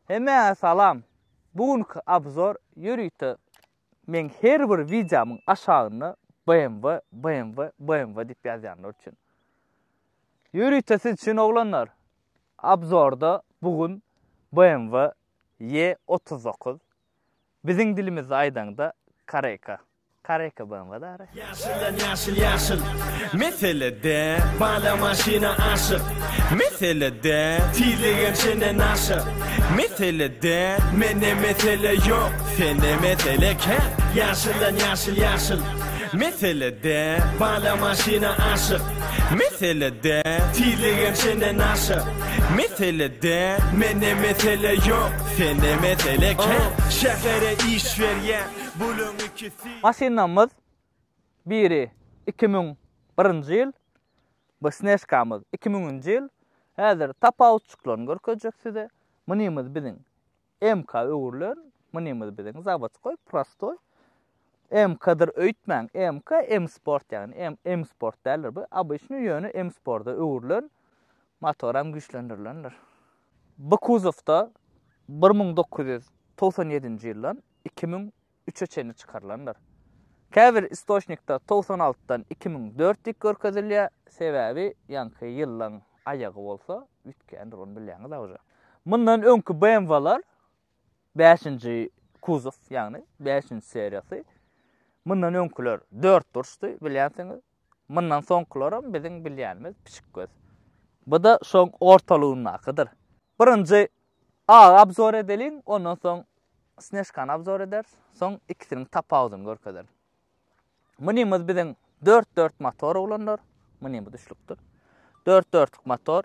Heme salam. Bugünkü abzor yürüytü. Men her bir videomun aşağını BMW dip yazanlar üçün. Yürüytü siz için oğlanlar. Abzorda bugün BMW Y39. Bizim dilimizde aydanda Kareyka. Kareyka BMW da. Yaşıl. Meselede bala maşina aşık. Meselede tizliğin içine naşık. Meselede mene mesele yok. Sene mesele ken. Yaşıl. Meselede bala maşina aşık. Meselede tizliğin içine naşık. Meselede mene mesele yok. Sene mesele ken. Şehre iş ver ya. Bulun ikisi. Maşinamız biri 2001 yıl, bu Sneshkamız 2000 yıl. Hazır tapa uçuklarını görkecek size. Mınımız bizim MK öğürler, mınımız bizim zavatskoy, prostoy. MK'dır öğütmen, MK, M-Sport yani. M-Sport derler bu. Abişini yönü M-Sport'da öğürler, motoram güçlendirilenler. Bu kuzofta 1997 yıldan 2003'e çeni çıkarılanlar. Käbir istoşnikta 96'dan 2004'lik görkezilýär. Sebebi yankı yıllan ayağı bolsa ütkendir onu bilýäňiz agja. Mundan öňkü BMW'lar 5-nji kuzow yani 5-nji seriýasy. Mundan öňküler 4 durşdy bilýänsiňiz. Mundan soňkylaram biziň bilýänimiz piçik göz. Bu da şoň ortalygynakydyr. Birinji abzor edeliň, ondan soň Sneshkan abzor eder, soň ikisiniň tapawuzyny görkezler. Mınımız bizim 4-4 motor olanlar, mınımız üçlüktür. 4-4 motor,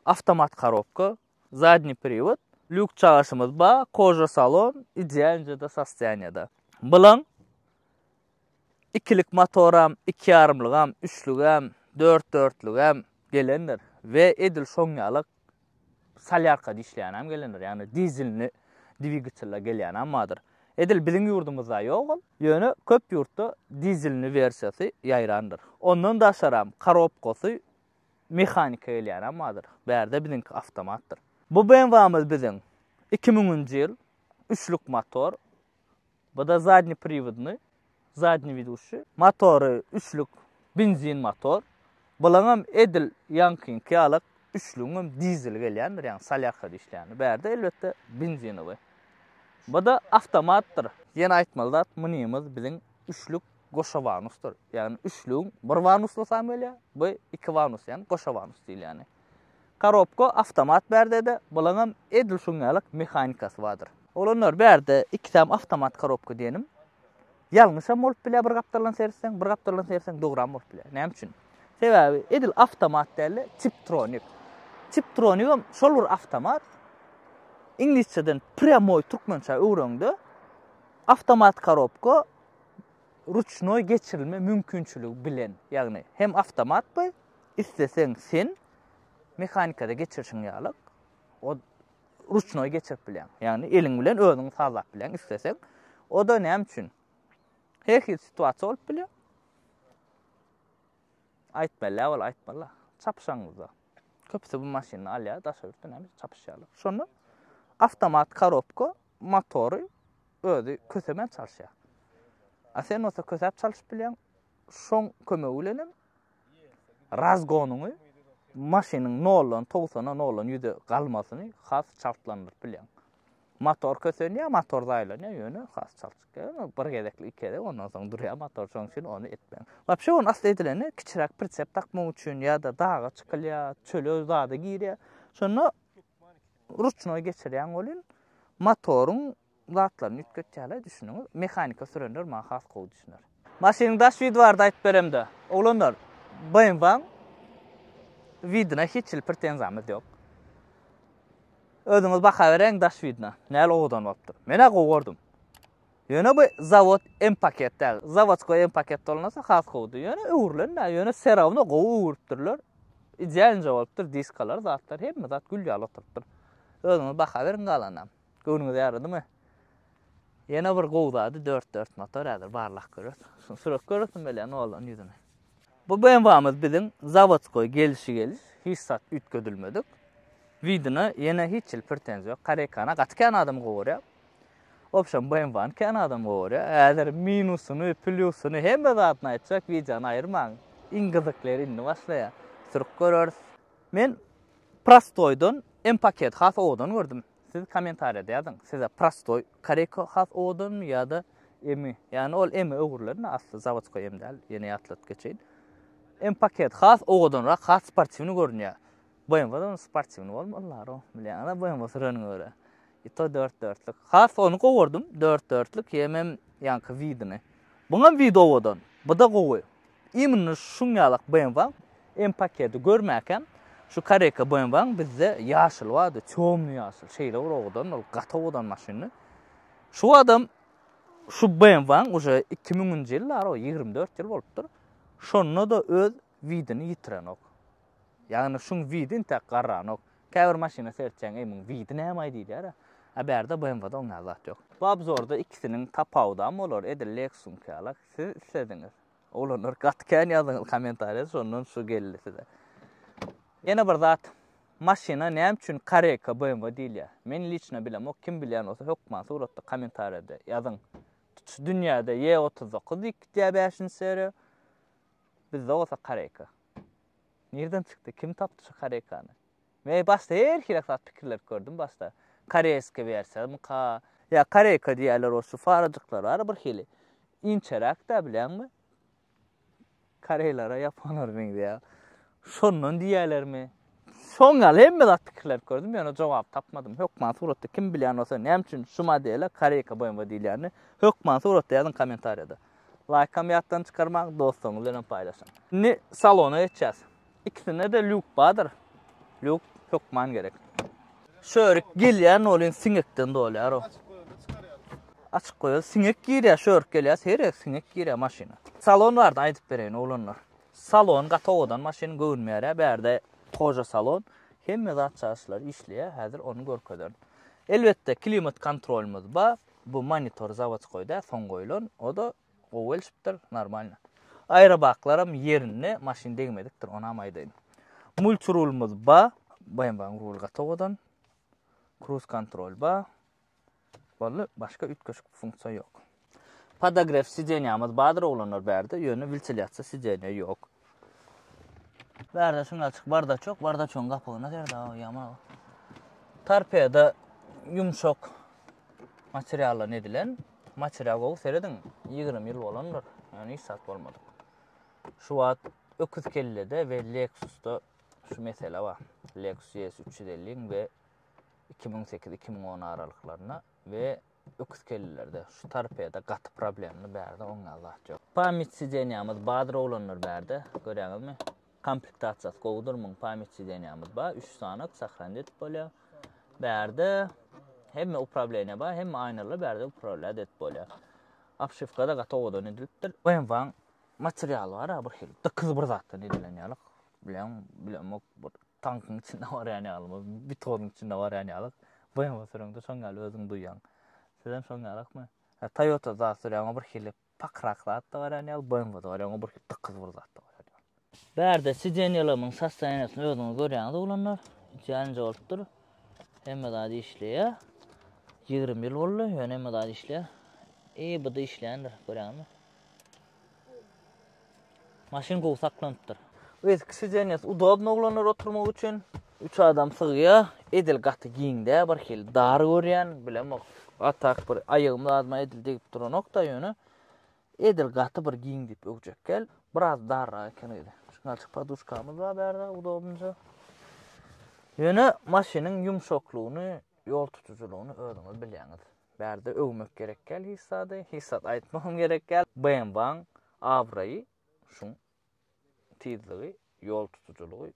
avtomat коробка, задний привод, lük çağışımız ba, koja salon, idealnje da sostoyaniyada. Bulan, ikilik motoram, 2,5-lygam, 3-lygam, 4-4-lygam gelendir. Ve edil şoňýalyk salyarka diýilýän gelendir. Yani dizelni dvigatella gelýän ammadyr. Edil bizim yurdumuzda yok. Yönü köp yurtda dizelni versiýasy ýaýrandyr. Ondan da aşaram коробкасы mehanika gelýän ammadyr. Bärde bizim avtomatdyr. Bu BMW'miz bizim 2000-nji ýyl 3-lük motor. Bu da задний приводny, задний ведущий. Motory 3-lük benzin motor. Bulanam edil yankyn kyalyk 3-lüğüm dizel gelýändir, ýani salyarka diýilýän. Bärde elbetde benzini var. Bu da avtomattır. Yeni aytmalylar, mınymız bizim 3-lük goşa vanusdur. Yani 3-lüğün 1 vanusla samyla, bu 2 vanus yani goşa vanus diýil yani. Коробка avtomat bärdede, bulanam edil şoňalyk mehanikasy bardyr. Olanlar bärde 2 tam avtomat коробка diýenim. Ýalňyşam bolup bile bir gapdarlan sersen, dogram bolup bile. Näme üçin? Sebebi edil avtomat däli Tiptronic. Tiptronic şol bir avtomat. İngilizceden pryamoy türkmençe öwreňdi. Avtomat коробка ruchnoy geçirilme mümkinçiligi bilen. Yani hem avtomat bu, isteseň sen mehanikada geçirşiň ýalyk, o ruchnoy geçirip bilen. Yani eliň bilen özüň sazap bilen isteseň. O da näme üçin? Her hil situasiýa bolup bilen. Aýtmala. Çapşaňyzda. Köpse bu maşyny alýar, daşa ýurtdan hem çapşýarlar. Şonu avtomat коробка motory özü kösemen çalşýar. Sen olsa kösep çalşyp bilen, şoň kömegi bilenem razgonyny maşynyň 0-dan 90-a 0-dan ýüze galmasyny has çaltlandyryp bilen. Motor kösenýär, motor zaýlanýar, ýöne has çalşyk. Bir gezekli 2 ondan soň durýar motor şoň üçin onu etmeň. Wapşe onu asly edileni kiçirak pritsep takmak üçin ýa-da dağa çykylýar, çöle zada girýär. Şonu ruchnoy geçirýän bolyn motoryň zatlaryny ütgetýärler düşünüňiz. Mehanika sürenler maňa has gowy düşünür. Maşynyň daş widwarda aýtyp beremde. Oglanlar, BMW widna hiç pretenziyamyz ýok. Özüňiz baka bereň daş widna. Näle ogdan bapdyr? Mene gowurdum. Ýöne bu zavod M-paketde, zavodskoy M-paketde olmasa has gowdy. Ýöne öwürlenler, ýöne serawna gowy öwüripdirler. Idealnje bolupdyr, diskalar, zatlar hemme zat gülýär oturupdyr. Özüňiz baka bereň galanam. Göwnüňiz ýaradymy? Ýene bir gowdady 4-4 motor häzir barlak görür. Sürek görürsün bele ne bolan ýüzüne. Bu BMW'miz bizim zavodskoy geliş hissat ütgödülmedik. Vidini yine hiç pretenziya yok. Karekana gatken adam goýar. Opşan BMW kan adam goýar. Äder minusunu, plusunu hemme zatna aýtsak videony aýyrmaň. İngizlikleri inni başlaýar. Sürüp görürs. Men Prostoy'dan M-paket has odan gördüm. Siz kommentariyada yazın. Size Prostoy Kareka has odan mı ya da emi? Yani ol emi ögürlerini aslı zavodskoy emdal yeni atlat geçeyin. M-paket has odan ra has sportivni görünýär. BMW'dan sportivni bolmalar o. Bilýän BMW süreni göre. Ito 4-4'lük. Has onu gowurdum. 4-4'lük yemem yankı vidini. Buna videodan. Bu da gowy. Imini şuňalak BMW M-paketi görmäken şu Kareka BMW bizde yaşıl vardı, çoğumlu yaşıl. Şeyle odan, ol gata odan maşini. Şu adam, şu BMW уже 2000-nji ýyllar, 24 ýyl bolupdyr. Şonda da öz vidini ýitiren ok. Yani şun vidin tek garran ok. Käbir maşina sertçäň emin vidi näme diýýär. Berde BMW-da oňa zat ýok. Babzorda ikisinin tapawda bolar, edil Lexus kalak. Siz istediňiz. Olanlar gatken ýazyň kommentariýa, şondan şu geldi size. Yine bir zat, maşina näme üçin Kareka BMW diýilýär? Men liçna bilem, o kim bilýän olsa hökman suratda kommentariyada ýazyň. Dünýäde Y39 diýä seri bizde olsa Kareka. Nerden çykdy? Kim tapdy şu Karekany? Men başda her hilafat pikirler gördüm başda. Kareska versiýasy ka ya Kareka diýerler o şu farajyklar bar bir hili. İnçerak da bilenmi? Kareylara yapanlar meňde ýa. Şondan diýerlermi? Şoňal hemme zat pikirler gördüm, ýöne jogap tapmadım. Hökman suratda kim bilýän olsa näme üçin şu modele Kareka BMW diýilýärni hökman suratda ýazyn kommentariyada. Like-am ýatdan çykarmak, dostuňyz bilen paýlaşyň. Ne salona etçäs. İkisine de lük bardyr. Lük hökman gerek. Şörik gelýän olyn siňekden dolýar o. Açyk goýar, siňek girýär, şörik gelýär, her siňek girýär maşina. Salon bardy, aýdyp bereýin olanlar. Salon gatowadan maşin görünmeýär, berde koja salon. Hemme zat çarşylar işleýär, häzir onu görkezler. Elbetde klimat kontrolumuz bar. Bu monitor zavodskoyda son goýulan, o da owelşipdir, normal. Aýrabaklarym ýerini maşin degmedikdir, ona maýdaýyn. Multirulumuz bar, BMW rul gatowadan. Cruise control bar. Bolla başga ütköşük funksiýa ýok. Podograf sidenýamyz bardyr olanlar berde, ýöne vilçilýatsa sideniýa ýok. Berde şuňa açyk bardaçok, bardaçoň gapagyna derde ýama. Tarpeda yumşak materiallar edilen, material gowy seredin 20 ýyl bolanlar, ýani hiç sat bolmady. Şu wagt öküz kellede we Lexus'da şu mesele bar. Lexus YS350 we 2008-2010 aralıklarına ve öküz kellelerde şu tarpeda gatı problemini berde oňa zat ýok. Pamit sidenýamyz bardyr olanlar berde, görýäňizmi? Komplektatsiýasy gowdurmyň pamit sidenýamyz bar, 3 sanak sahran etip bolýar. Berde hemme upravleniýa bar, hemme aýnalar berde upravlat etip bolýar. Apşifkada gatowadan edilipdir. BMW material bar, bir hil. Dıkyz bir zatdan edilenýärlik. Bilem bu tankın içinde var yani alma, bir tonun içinde var yani alık. BMW sürüňde şoňal özüň duýan. Sizden şoňalak mı? Toyota zat sürüňe bir hili pakraklat da var yani al, BMW'da var yani bir hili dıkyz bir zat da var yani. Berde sidenýalarymyň sastaýanyny özüňiz görýäňiz olanlar, jany jogapdyr. Hemme zat işleýär. 20 ýyl boldy, ýöne hemme zat işleýär. Bu da işleýändir, görýäňizmi? Maşin gowy saklanıpdyr. Eski sidenýasy udobny olanlar oturmak üçin 3 adam sığýa, edil gaty giňde bir hil dar görýän, bilemok. Atak bir aýygym lazma edil degip duranok da ýöne edil gaty bir giň dip ökjek gel, biraz dar eken edi. Şuňa açyk poduškamyz bar berde udobnca. Ýöne maşiniň ýumşaklygyny, ýol tutuculugyny özüňiz bilýäňiz. Berde öwmek gerek gel hissady, hissat aýtmam gerek gel. BMW awraýy şuň tizligi, yol tutuculuğu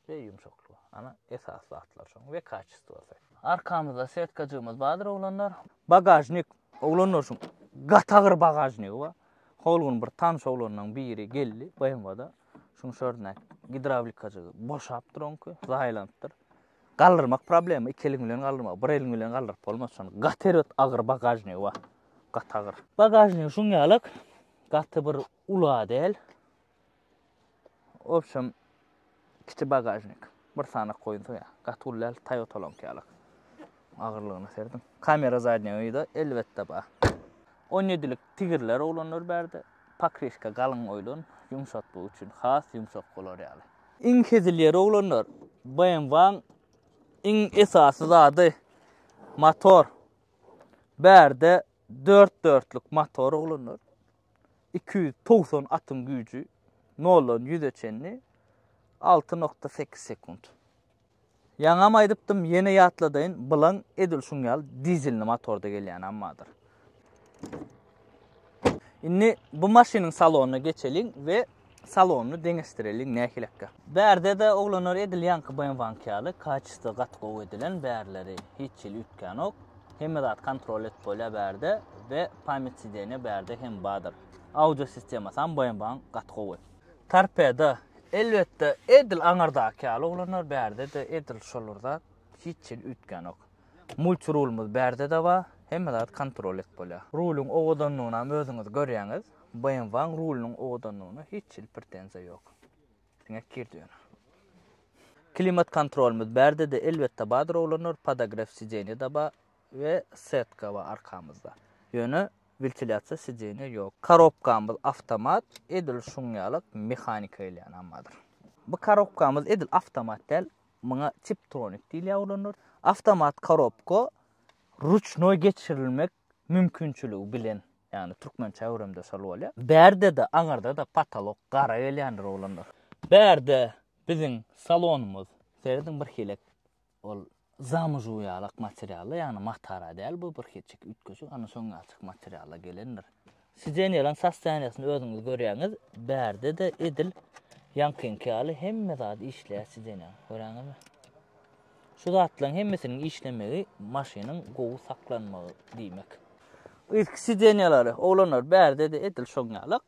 ve yumşaklığı. Ana esaslı atlar şoň ve kaçystygy. Arkamızda setkacymyz bardyr olanlar. Bagajnik olanlar şoň gatagır bagajnik bar. Holgun bir tanış olandan biri geldi BMW'da. Şoň şörnek gidravlikaçy boşap duranky, zaýlandyr. Galdyrmak problemi, iki eliň bilen galdyrmak, bir eliň bilen galdyryp bolmaz şoň. Gaterot agyr bagajnik bar. Gatagır. Bagajnik şuňalyk gaty bir ula del. Opşam kiçi bagajnik. bir sanak koydu ya. Gatullar Toyota lonkalık. Ağırlığını serdim. Kamera zadniyoyu da elbette ba. 17'lik tigirler olanlar berdi. Pakrişka kalın oylun yumşatma üçün has yumşak kolor yani. İn kezilleri olanlar BMW in esası zadı motor berdi 4-4'lük motor olanlar 290 atım gücü nolun 100 ölçenli 6.8 sekund. Yaňam aýdypdym, ýene ýatladayın, bilen edil şuňal dizelli motorda gelýän ammadyr. Inni bu maşynyň salonuna geçeliň we salonunu deňestireliň nähilekkä. Bärde de oglanlar edil ýanky BMW-ňky kaçysta gatgow edilen bärleri hiç ýyl ütgän ok. Hemme zat kontrol et bolýa bärde we pamyat sidene bärde hem badyr. Audio sistemasy ham BMW-ň gatgowy. Tarpeda elbette edil aňardaky oglanlar bärde de edil şolurda hiç ýyl ütgän ok. Multirulmuz bärde de ba, hemme zat kontrol et bolýa. Ruluň owadanlygyna özüňiz görýäňiz. BMW rulunyň owadanlygyna hiç ýyl pretensiýa ýok. Diňe kirdiýär. Klimat kontrolumuz bärde de elbette badyr oglanlar, podograf sidene de ba we setka ba arkamızda. Ýöne ventilyasiýa sidene ýok. Korobkamyz avtomat, edil şuňalyk mehanika ilýän ammadyr. Bu korobkamyz edil avtomat del, muňa Tiptronic diýilýär oglanlar. Avtomat korobka ruchnoy geçirilmek mümkinçiligi bilen, yani türkmen çäwremde şol bolýar. Bärde de aňarda da patolog gara gelýändir oglanlar. Bärde biziň salonumuz serdiň bir hilek ol zamujuýalyk materialy, yani matara däl, bu bir hiçik ütköçük, ana soňa açyk materiala gelendir. Sizeneýän sastanasyny özüňiz görýäňiz, bärde de edil ýankynkaly hemme zat işleýär sizeneýän. Göräňizmi? Şu zatlaryň hemmesiniň işlemegi maşynyň gowy saklanmagy diýmek. Ilk sizeneýalary oglanlar bärde de edil şoňalyk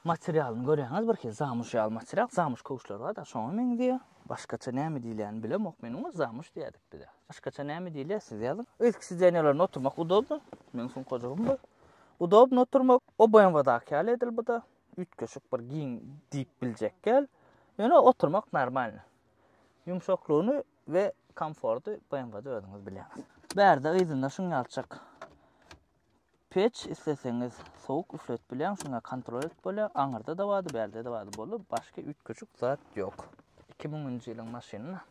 materialyny görýäňiz, bir zamuş ýaly material, zamuş kowşlar bar da şoňa meň diýär. Başgaça näme diýilýäni bilemok, men onu zamuş diýerdik bizde. Başgaça näme diýilýär siz ýazyň. Ilk sizeneýalaryny oturmak udobly. Men soň kojagym bar. Udobly oturmak o BMW-daky ýaly edil bu da. Ütköşük bir giň diýip biljekkel. Ýöne oturmak normal. Yumşaklygyny we komforty BMW-da özüňiz bilýäňiz. Bärde ýyzynda şuňalçak peç isteseňiz sowuk üflet bilýän, şuňa kontrol et bolýar. Aňarda da bady, bärde de bady bolup, başga ütköçük zat ýok. 2000-nji ýylyň maşyna.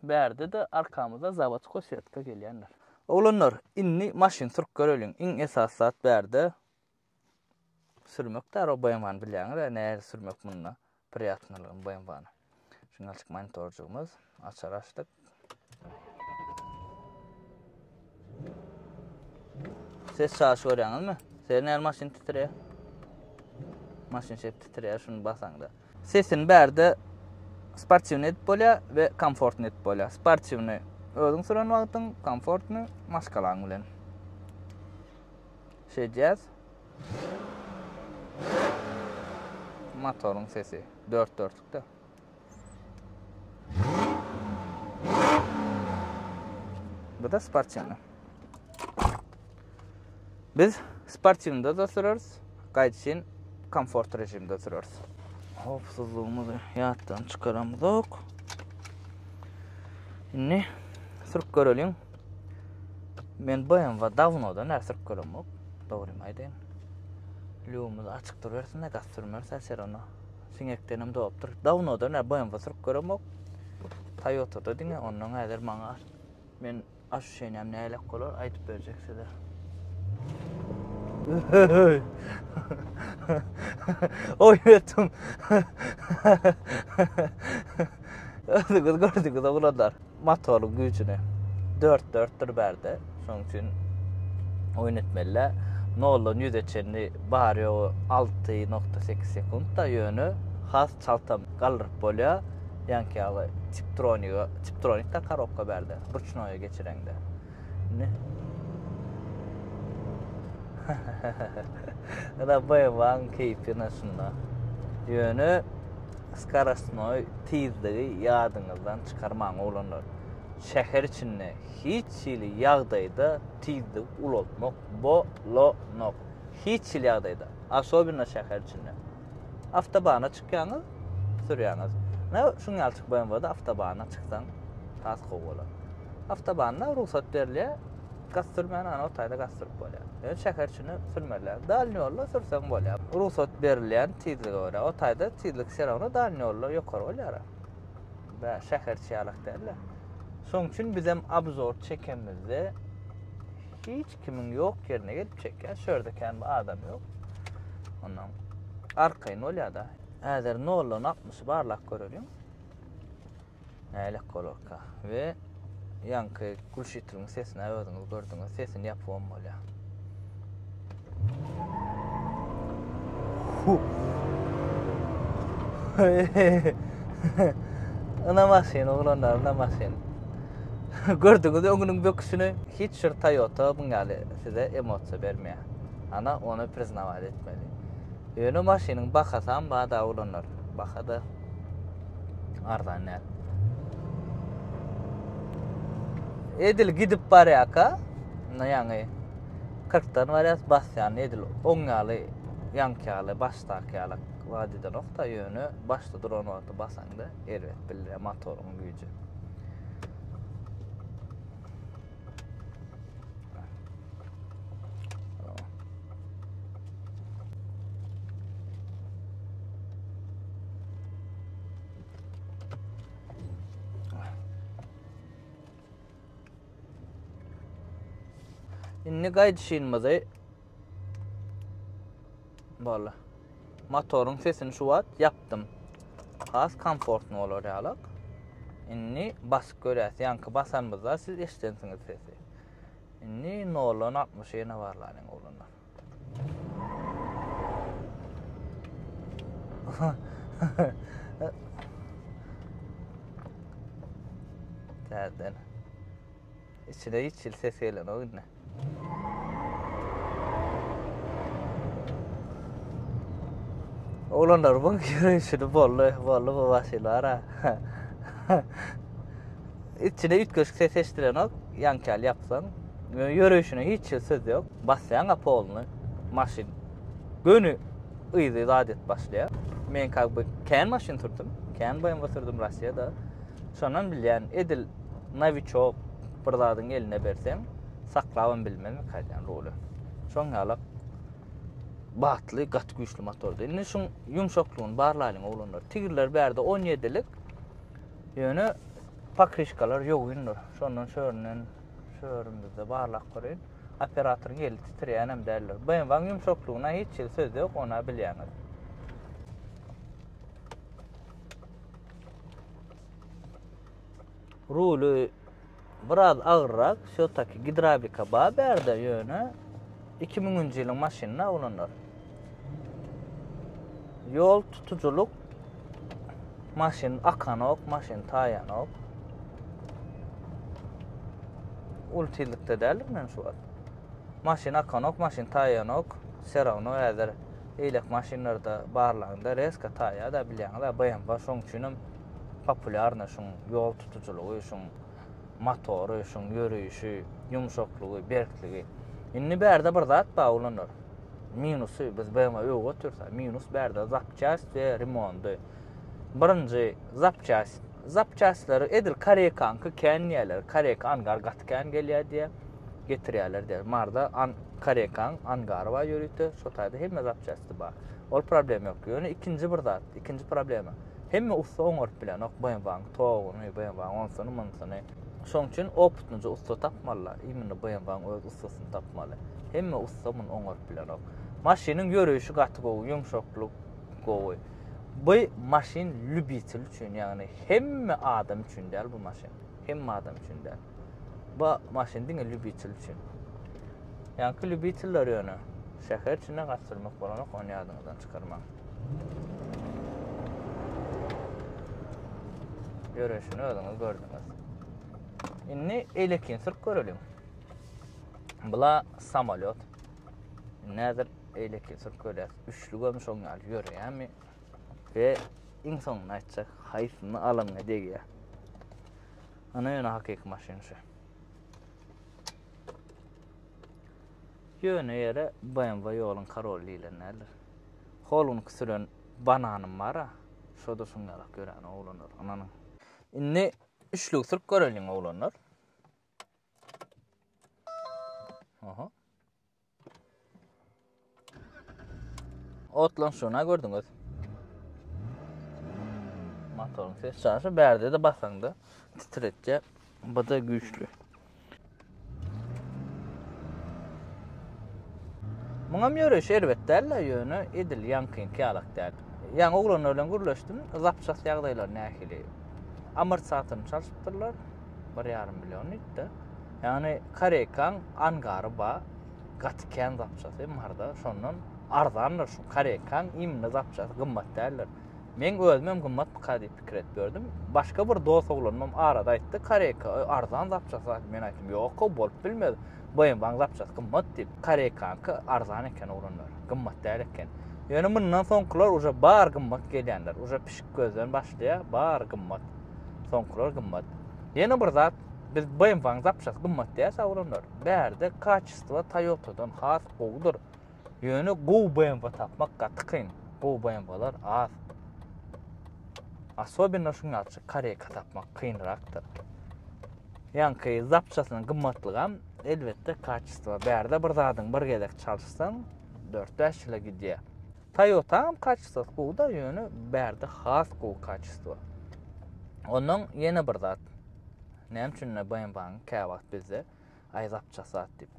Bärde de arkamyzda zawodko setka gelýänler. Oglanlar, inni maşyn sürüp göreliň. Iň esas zat bärde sürmek de BMW-ny bilýäňiz, näme sürmek munna priýatnalygy BMW-ny. Şuňalçyk monitorjugymyz açar açdyk. Ses çağışı görýäňizmi? Senin maşyn titreýär. Maşyn şep titreýär, şunu basaňda. Sesin bärde sportivny edip bolýar we komfortny edip bolýar. Sportivny özüň süren wagtyň, komfortny maskalaň bilen. Şeýdýäs. Motoruň sesi 4-4'lükde. Bu da sportivny. Biz sportivnda da süreriz, gaýtşyn komfort rejimde süreriz. Hopsuzluğumuzu ýatdan çıkaramyzok. Inni sürüp göreliň. Men BMW dawnoda näme sürüp göremok, dogry aýdyn. Lüğümüz açyk durýarsa ne gaz sürmerse serona. Siňekdenim dopdur. Dawnoda näme BMW sürüp göremok. Toyota'da diňe ondan äder maňa. Men aşu şeýnäm näle bolar aýdyp berjeksizler. Oy yetim. Gördük oglanlar. Motorun gücüni 4-4'tür bärde. Şoň üçin oýnatmalar. Nolun 100 ölçenli bary 6.8 sekundda ýöne has çaltam galyryp bolýar. Ýanky Tiptronic'da korobka bärde. Ruchnoya geçireňde. Ne? Da BMW-nyň keyfine şunda. Ýöne skarastoy tizligi ýadyňyzdan çykarmaň oglanlar. Şäher içinde hiç ýyly ýagdaýda tizlik ulotmak bolanok. Hiç ýyly ýagdaýda. Asobina şäher içinde. Awtobana çykýanyz, sürýäňiz. Ne şun alçık BMW-da avtobana çıksan tas gowalar. Avtobanda ruhsat berilýär. Gaz sürmän ana otayda gaz sürüp bolýar. Ýöne şäherçini sürmerler. Dal ýolda sürsen bolýar. Ruhsat berilýän tizlige görä otayda tizlik serawna dal ýollar ýokary bolýar. Ve şäherçi ýalak derler. Şoň üçin biz hem abzor çekemizde hiç kimin ýok ýerine gelip çekýär. Şörde kendi adam ýok. Ondan arkaýyn bolýar-da. Äzer nollan 60 barlak görürüm. Nälik bolorka we yankı gülşitiriň sesini öwrüňiz gördüňiz, sesini ýapywam bolýar. Ana maşin, oglanlar, ana maşin. Gördüňiz öňüniň böküsini hiç şir Toyota buňaly size emosiýa bermeýär. Ana onu priznawać etmeli. Ýöne maşynyň bahasam bada oglanlar. Bahada ardan näp. Edil gidip barýaka, ýani 40-dan barýas basýan edil oňaly, ýankaly, başdaky vadide nokta ýöne başda duran wagtda basaňda elbet bilýär motoryň güýji. Inni gaýdyşynmyzy bolla. Motoryň sesini şu wagt ýapdym. Has komfortly bolar ýalyk. Inni basyp görýäs, ýanky basanmyzda siz eşitensiňiz sesi. Inni nollan 60 ýene barlaryň oglanlar. Täden. İçine hiç ses gelen o ne? Oglanlar bak yürüyüşünü bollu babasıylar ha. İçine üç köşk ses eştiren o yankal yapsan yürüyüşünü hiç söz yok. Basyan apı olunu maşin gönü ıydı adet başlaya. Men kalbi ken maşin turdum. Ken boyun sürdüm Rusya'da. Şondan bilýän edil Novichok birdadyň eline bersem saklawan bilmemi kalýan rolu. Şoň ýalyk batly gat güýçli motordy. Indi şuň ýumşaklygyny barlaryň oglanlar. Tigirler bärde 17-lik. Ýöne pakrişkalar ýok indi. Şondan şörümizde barlak görýän. Operator geldi titrýän hem derler. BMW ýumşaklygyna hiç söz ýok, ona bilýäňiz. Rulu biraz ağırrak, şotaki gidravlika bağı berde ýöne 2000-nji ýylyň maşinina oglanlar. Yol tutuculuk, maşin akanok, maşin tayanok. Ultilikde dälirmen şu wagt. Maşin akanok, maşin tayanok, serawno äzer eýlek maşinlarda barlagynda reska taya da bilýäňiz, BMW şoň üçin popularna şoň yol tutuculugy, şoň motory, şoň ýörüýüşi, ýumşaklygy, berkligi. Indi bärde bir zat baglanlar. Minusy biz BMW ýok otursa, minus bärde zapçast we remonty. Birinji zapçastlar edil Karekanky kenýärler, Kareka angar gatkan gelýär diýe getirýärler diýer. Marda Karekan angary bar ýörüýdi, şo taýda hemme zapçasty bar. Ol problem ýok. Ýöne ikinji bir zat, ikinji problema. Hemme usta oňarp bilen ok BMW toguny, BMW onsony mansany. Şoň üçin oputnujy usta tapmalylar. Imini BMW öz ustasyny tapmaly. Hemme usta muny oňarp bilen ok. Maşynyň ýörüýüşi gaty gowy, ýumşaklyk gowy. Bu maşin lübitil üçin, ýagny hemme adam üçin däl bu maşin. Hemme adam üçin däl. Bu maşin diňe lübitil üçin. Ýa-ni lübitiller ýöne şäher içine gaçyrmak bolan ok, onu ýadyňyzdan çykarmak. Ýörüýüşini özüňiz gördüňiz. Inni elekin sırk görelim. Bula samolyot. Näzir elekin sırk görelim. Üçlü gömüş oňal ýörýärmi? Ve insanın aýtjak haýsyny alanyňa degýär. Ana ýöne hakyky maşin şu. Ýöne ýere BMW ýolun karolly ile näler. Holuny süren bananym bar. Şoda şungalak gören oğlanlar. Ananın. Inni üçlük sırp görelin oğlanlar. Aha. Otlan şuna gördüňiz. Motorun ses çarşı berde de basaňda titretçe bada güçlü. Muňam ýöreş erbetderler ýöne edil ýankyn kýalak däl. Ýa oglanlar bilen gürleşdim, zapças ýagdaýlar nähili. Amortisatorny çalşypdyrlar. 1,5 milyon itde. Yani karekan angary ba gatken zapçasy marda şondan arzanlar şu karekan imne zapçasy gymmat däller. Men özüm gymmat kady pikir etdirdim. Başga bir dost oglanmam arada aýtdy, kareka arzan zapçasy. Men aýtdym, ýok, o bolup bilmedi. Boyun baň zapçasy gymmat diýip, karekanky arzan eken oglanlar, gymmat däl eken. Ýöne mundan soňkular uja bar gymmat gelýänler, uja pişik gözden başlaýa bar gymmat. Soňkular gymmat. Ýene bir zat biz boyun baň zapçasy gymmat diýäs oglanlar. Bärde kaçystywa Toyota'dan has gowdur. Ýöne gow BMW tapmak gatykyn. Gow BMW'lar az. Особенно şuňaçy kareka tapmak kynrakdyr. Ýanky zapçasynyň gymmatlygam elbetde kaçystywa. Bärde bir zadyň bir gelek çalşysaň 4-5 ýyla gidýär. Toyota kaçystywa gowda ýöne bärde has gow kaçystywa. Onuň ýene bir zat. Näme üçin BMW'ň käwagt bizde ay zapçasy diýip.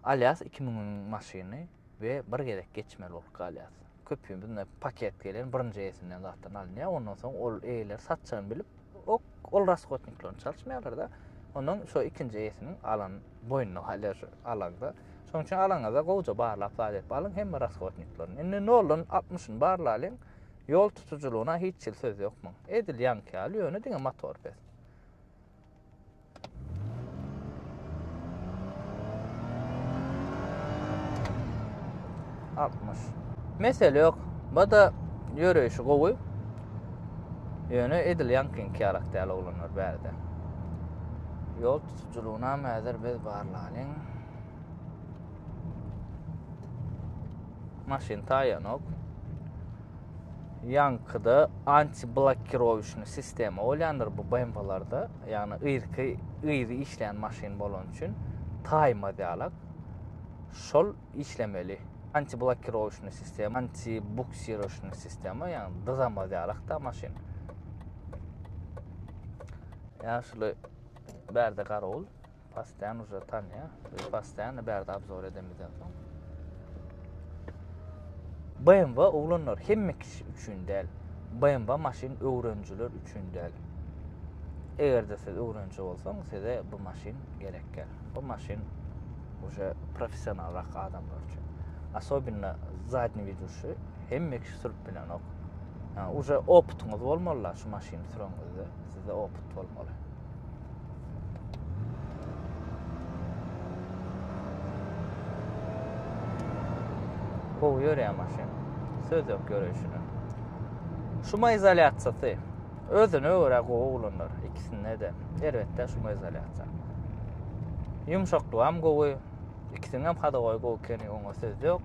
Alias 2000 maşyny we bir gelek geçmeli bolýar alias. Köpüň bizde paket gelen birinji ýesinden zatdan alınýar. Ondan soň ol eýler satçany bilip ol rasxotniklaryny çalşmaýarlar da. Ondan şo ikinji ýesiniň alan boýnuny halar alanda. Şoň üçin alaňa da gowja barlap adep alın hem rasxotniklaryny. Indi nolun 60-yny barlalyň ýol tutujulugyna hiç çil söz ýokmy. Edil ýanky ýöne diňe motor bes. Mesele yok. Bada ýöreşi gowy. Ýöne edil ýankyn kýalak däl oglanlar bärde. Ýol tutujulugyna mäzir biz barlalyň. Maşyn taýanok. Ýankyda anti-blokirowyçny sistemi bolýandyr bu BMW'larda. Ýani ýyry işleýän maşyn bolan üçin taýma diýalak. Şol işlemeli. Anti-blokirowyçny sistem, anti-buksirowyçny sistema, ýani dyzama diýalak da maşyn. Ýaşly bärde garol, pastan uja tanýa, pastan bärde abzor edemizden soň. BMW oglanlar hemme kişi üçin däl. BMW maşyn öwrenjiler üçin däl. Egerde siz öwrenji bolsaňyz, size bu maşyn gerekkel. Bu maşyn uja professionalrak adamlar üçin. Особенно задний ведущи hemme kişi sürüp bilen ok. Yani uja optuňyz bolmaly şu maşyny süreňizde. Sizde oput bolmaly. Bu ýöre maşyn. Söz ýok görüşüne. Şuma izolýasiýasy. Özüne öwre gowlanlar ikisinde de. Elbetde şuma izolýasiýa. Ýumşaklygy hem gowy, ikisini hem hada gowy gowy keni oňa söz ýok.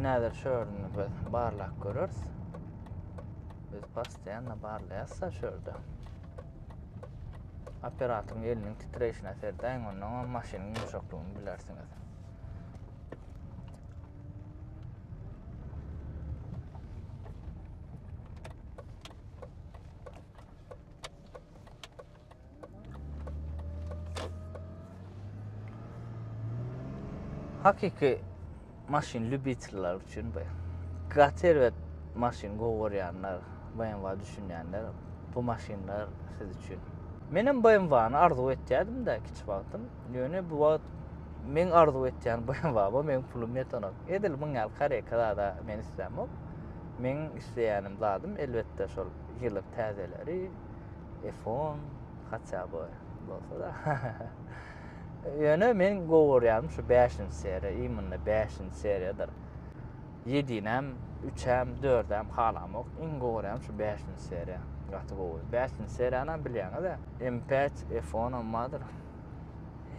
Näder şördüň biz barlak görürs. Biz pastaýan barlaýasa şörde. Operatorun eliniň titreşine serden ondan maşynyň ýumşaklygyny bilersiňiz. Hakiki maşyn lübitler üçin bu. Gater we maşyn gowurýanlar, BMW düşünýänler, bu maşynlar siz üçin. Menem BMW-ny arzu etdim de kiçik wagtym. Ýöne bu wagt men arzu etýän BMW bu men pulum ýetenok. Edil muňal kareka da men islämok. Men isleýänim zadym elbetde şol ýylyk täzeleri, iPhone, hatça bolsa da. Ýöne men gowurýarym şu 5-nji seriýa, imminne 5-nji seriýadyr. 7-nem, 3-hem, 4-hem halamok. Iň gowurýarym şu 5-nji seriýa. Gaty gowy. 5-nji seriýany bilýäňiz de. M5, iPhone ammadyr.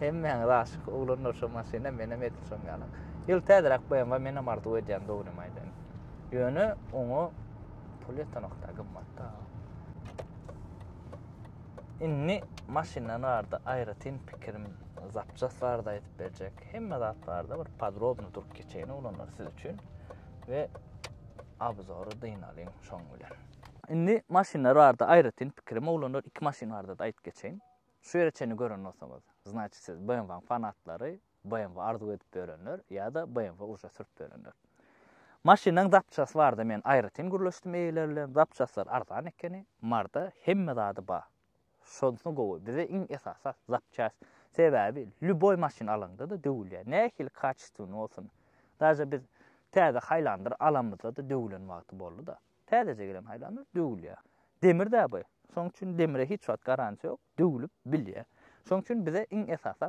Hemmeňiz aşyk oglanlar şu maşyna menem etişim ýaly. Ýyl täzerak BMW menem arzu edýän dowrumaýdy. Ýöne oňa pul yetenokda gymmatda. Inni maşinany arda aýratyn pikirim zapças barda aýdyp berjek. Hemme zatlarda bir podrobny durup geçeýini olanlar siz üçin we abzoru dynalyn şoň bilen. Indi maşinlar arda aýratyn pikirim olanlar iki maşin arda da aýdyp geçeýin. Şu ýerçeni gören bolsaňyz, значит siz BMW fanatlary BMW arzu edip berenler ýa-da BMW uja sürüp berenler. Maşinaň zapçasy barda men aýratyn gürleşdim eýlerle, zapçaslar arzan ekeni, marda hemme zady bar. Şonsuny gowy. Bize iň esasy zapças sebäbi lüboy maşin alanda da döwülýär. Nähili kaçtyny bolsun. Daja biz täze haýlandyr alamyzda da döwülen wagty boldy da. Täze gelen haýlandyr döwülýär. Demir de bu. Şoň üçin demire hiç wagt garansiýa ýok, döwülüp bilýär. Şoň üçin bize iň esasy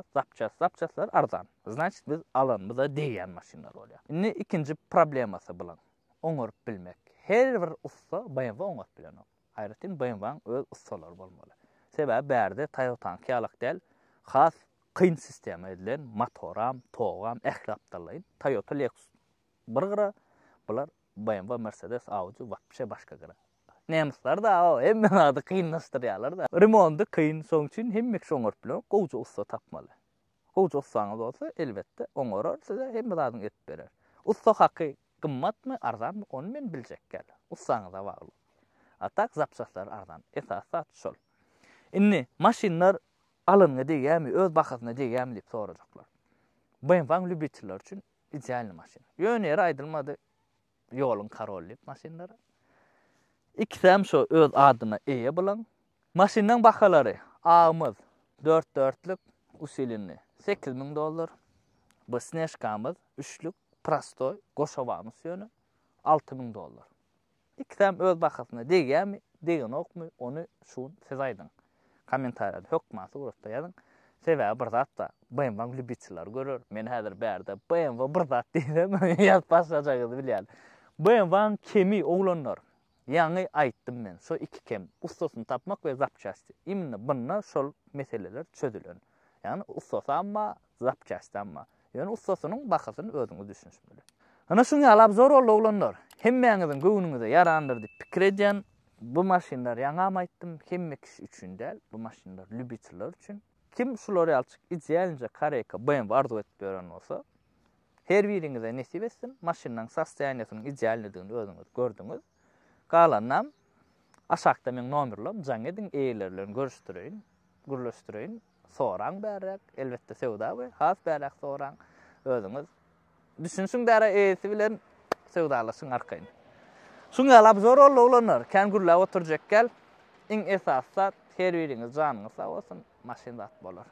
zapçaslar arzan. Значит biz alanmyza deýän maşinlar bolýar. Indi ikinji problemasy bilen oňurup bilmek. Her bir usta BMW oňurup bilen. Aýratyn BMW öz ustalary bolmaly. Sebäbi bärde Toyota'nın kiýalyk del, has kyn sistemi edilen motoram, togam, ählapdalaryň Toyota Lexus. Bir gyra bular BMW, Mercedes, Audi wapşe başga gyra. Nemisler da hemme ady kynlaşdyrýarlar da. Remonty kyn soň üçin hemme şoňurup bilen gowja usta tapmaly. Gowja ustaňyz bolsa elbetde oňorar size hemme adyny etip berer. Usta haky gymmatmy, arzanmy onu men biljek gel. Ustaňyza bagly. Atak zapçaslar arzan. Esasat şol. Inni maşinlar alınga diýämi, öz bahasyna diýämi diýip sorajaklar. BMW lübitçiler üçin ideal maşin. Ýöne aýdylmady ýolun karollik maşinlary. İkisem şo öz adyna eýe bolan. Maşinnaň bahalary A-myz 4-4lük usilinli $8.000. Bu Sneshkamyz 3lük prostoy goşawamyz ýöne $6.000. İkisem öz bahasyna diýämi, diýen okmy onu şuň siz aýdyň. Kommentariyada hökmasy urupda ýazyn. Sebäbi bir zat da BMW lübitçiler görür. Men häzir bärde BMW bir zat diýsem ýazyp başlajagyny bilýär. BMW kemi oglanlar. Ýani aýtdym men. Şo iki kem ustasyny tapmak we zapçasy. Imni bunlar şol meseleler çözülen. Ýani ustasy amma zapçasy amma. Ýani ustasynyň bahasyny özüňiz düşünýär. Ana şuňa alap zor oglanlar. Hemmeňiziň göwnüňize ýarandyr diýip pikir edýän. Bu maşinler ýaňam aýtdym, hemme kişi üçin däl, bu maşinler lübitçiler üçin. Kim şolary alçyk idealnje kareka BMW arzu etip beren bolsa, her biriňize nesip etsin, maşinnaň sastaýanyasynyň idealligini özüňiz gördüňiz. Galanam aşakda men nomerlem jaň ediň eýlerlerini görüşdireýin, gürleşdireýin, soraň bärak, elbetde sewda we has bärak soraň özüňiz. Düşünsüň däre eýsi bilen sewdalaşyň arkaýyn. Şuňa alap zor olanlar, kän gürläp oturjak gel, iň esasat her biriňiz janyňyz sag bolsun, maşin zat bolar.